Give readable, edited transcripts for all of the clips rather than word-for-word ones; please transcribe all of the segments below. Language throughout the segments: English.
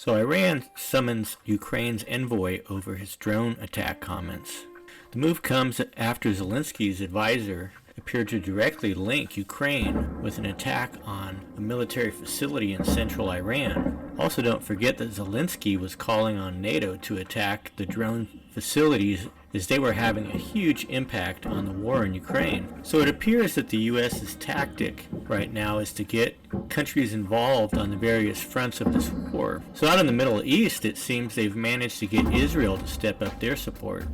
So Iran summons Ukraine's envoy over his drone attack comments. The move comes after Zelensky's advisor appeared to directly link Ukraine with an attack on a military facility in central Iran. Also, don't forget that Zelensky was calling on NATO to attack the drone facilities as they were having a huge impact on the war in Ukraine. So it appears that the U.S.'s tactic right now is to get countries involved on the various fronts of this war. So out in the Middle East, it seems they've managed to get Israel to step up their support.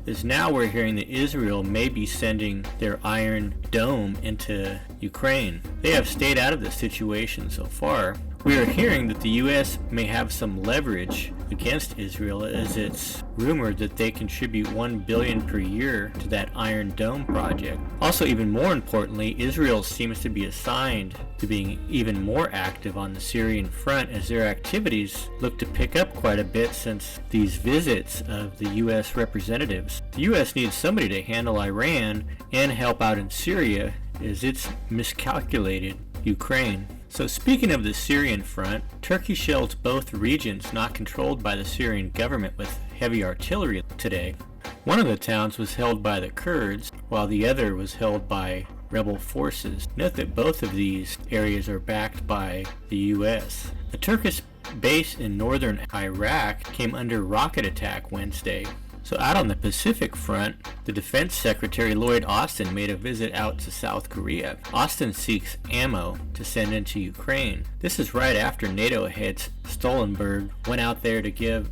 As now we're hearing that Israel may be sending their Iron Dome into Ukraine. They have stayed out of the situation so far. We are hearing that the U.S. may have some leverage against Israel, as it's rumored that they contribute $1 billion per year to that Iron Dome project. Also, even more importantly, Israel seems to be assigned to being even more active on the Syrian front, as their activities look to pick up quite a bit since these visits of the U.S. representatives. The U.S. needs somebody to handle Iran and help out in Syria, as it's miscalculated Ukraine. So speaking of the Syrian front, Turkey shelled both regions not controlled by the Syrian government with heavy artillery today. One of the towns was held by the Kurds, while the other was held by rebel forces. Note that both of these areas are backed by the U.S. A Turkish base in northern Iraq came under rocket attack Wednesday. So out on the Pacific front, the Defense Secretary Lloyd Austin made a visit out to South Korea. Austin seeks ammo to send into Ukraine. This is right after NATO heads Stoltenberg went out there to give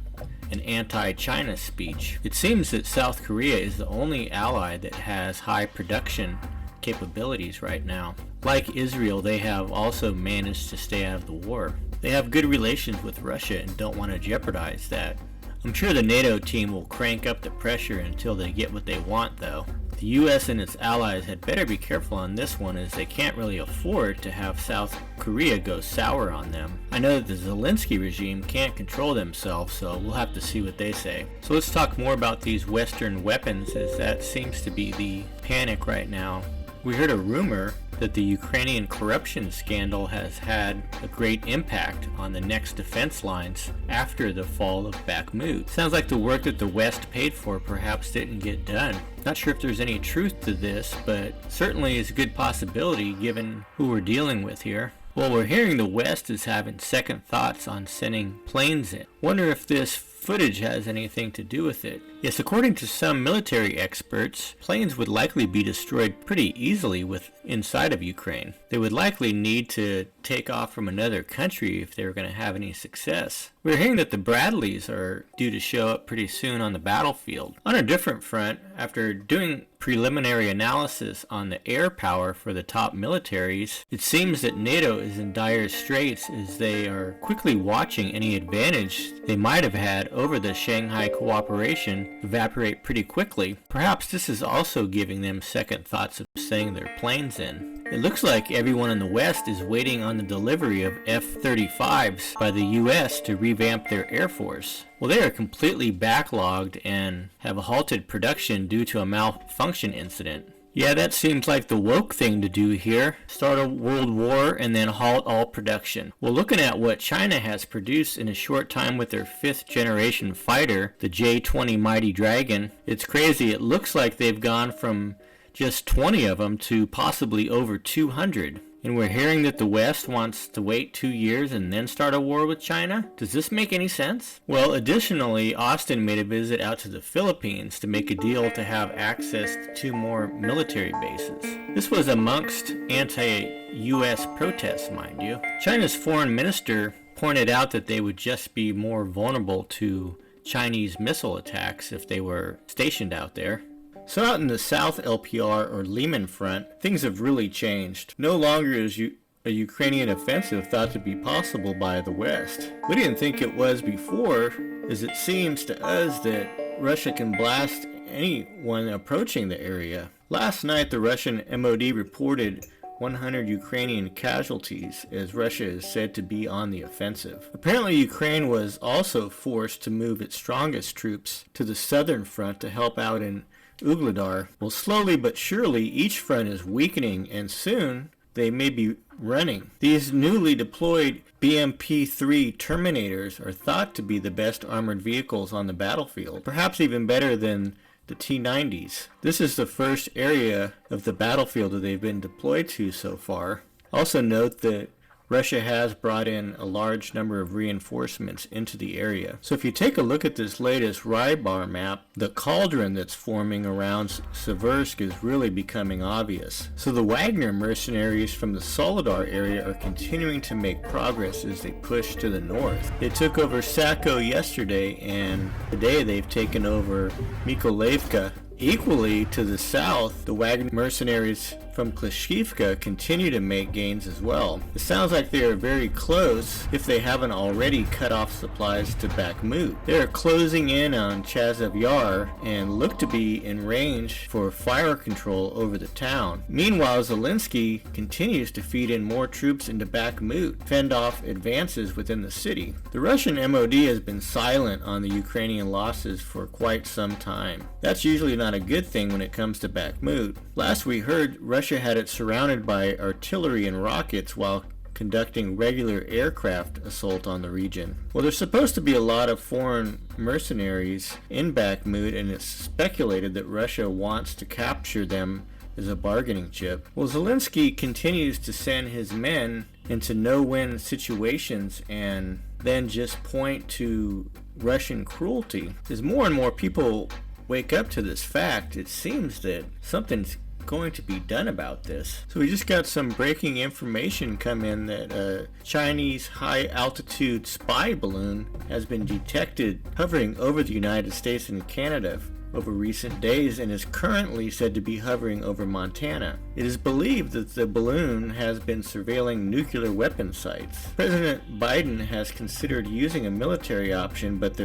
an anti-China speech. It seems that South Korea is the only ally that has high production capabilities right now. Like Israel, they have also managed to stay out of the war. They have good relations with Russia and don't want to jeopardize that. I'm sure the NATO team will crank up the pressure until they get what they want, though. The US and its allies had better be careful on this one, as they can't really afford to have South Korea go sour on them. I know that the Zelensky regime can't control themselves, so we'll have to see what they say. So let's talk more about these Western weapons, as that seems to be the panic right now. We heard a rumor that the Ukrainian corruption scandal has had a great impact on the next defense lines after the fall of Bakhmut. Sounds like the work that the West paid for perhaps didn't get done. Not sure if there's any truth to this, but certainly is a good possibility given who we're dealing with here. Well, we're hearing the West is having second thoughts on sending planes in. Wonder if this footage has anything to do with it. Yes, according to some military experts, planes would likely be destroyed pretty easily inside of Ukraine. They would likely need to take off from another country if they were going to have any success. We're hearing that the Bradleys are due to show up pretty soon on the battlefield. On a different front, after doing preliminary analysis on the air power for the top militaries, it seems that NATO is in dire straits, as they are quickly watching any advantage they might have had over the Shanghai cooperation evaporate pretty quickly. Perhaps this is also giving them second thoughts of sending their planes in. It looks like everyone in the West is waiting on the delivery of F-35s by the U.S. to revamp their Air Force. Well, they are completely backlogged and have halted production due to a malfunction incident. Yeah, that seems like the woke thing to do here. Start a world war and then halt all production. Well, looking at what China has produced in a short time with their 5th generation fighter, the J-20 Mighty Dragon, it's crazy. It looks like they've gone from just 20 of them to possibly over 200. And we're hearing that the West wants to wait 2 years and then start a war with China? Does this make any sense? Well, additionally, Austin made a visit out to the Philippines to make a deal to have access to 2 more military bases. This was amongst anti-US protests, mind you. China's foreign minister pointed out that they would just be more vulnerable to Chinese missile attacks if they were stationed out there. So out in the South LPR or Lehman front, things have really changed. No longer is a Ukrainian offensive thought to be possible by the West. We didn't think it was before, as it seems to us that Russia can blast anyone approaching the area. Last night, the Russian MOD reported 100 Ukrainian casualties, as Russia is said to be on the offensive. Apparently, Ukraine was also forced to move its strongest troops to the southern front to help out in Ugledar. Well, slowly but surely, each front is weakening, and soon they may be running. These newly deployed BMP-3 Terminators are thought to be the best armored vehicles on the battlefield, perhaps even better than the T-90s. This is the first area of the battlefield that they've been deployed to so far. Also note that Russia has brought in a large number of reinforcements into the area. So if you take a look at this latest Rybar map, the cauldron that's forming around Seversk is really becoming obvious. So the Wagner mercenaries from the Soledar area are continuing to make progress as they push to the north. They took over Sako yesterday, and today they've taken over Mykolaiv. Equally to the south, the Wagner mercenaries from Klishchiivka continue to make gains as well. It sounds like they are very close, if they haven't already cut off supplies to Bakhmut. They are closing in on Chazov Yar and look to be in range for fire control over the town. Meanwhile, Zelensky continues to feed in more troops into Bakhmut, fend off advances within the city. The Russian MOD has been silent on the Ukrainian losses for quite some time. That's usually not a good thing when it comes to Bakhmut. Last we heard, Russia had it surrounded by artillery and rockets while conducting regular aircraft assault on the region. Well, there's supposed to be a lot of foreign mercenaries in Bakhmut, and it's speculated that Russia wants to capture them as a bargaining chip. Well, Zelensky continues to send his men into no-win situations and then just point to Russian cruelty. As more and more people wake up to this fact, it seems that something's going to be done about this. So we just got some breaking information come in that a Chinese high-altitude spy balloon has been detected hovering over the United States and Canada over recent days and is currently said to be hovering over Montana. It is believed that the balloon has been surveilling nuclear weapon sites. President Biden has considered using a military option, but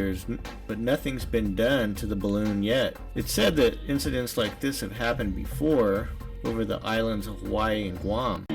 nothing's been done to the balloon yet. It's said that incidents like this have happened before over the islands of Hawaii and Guam.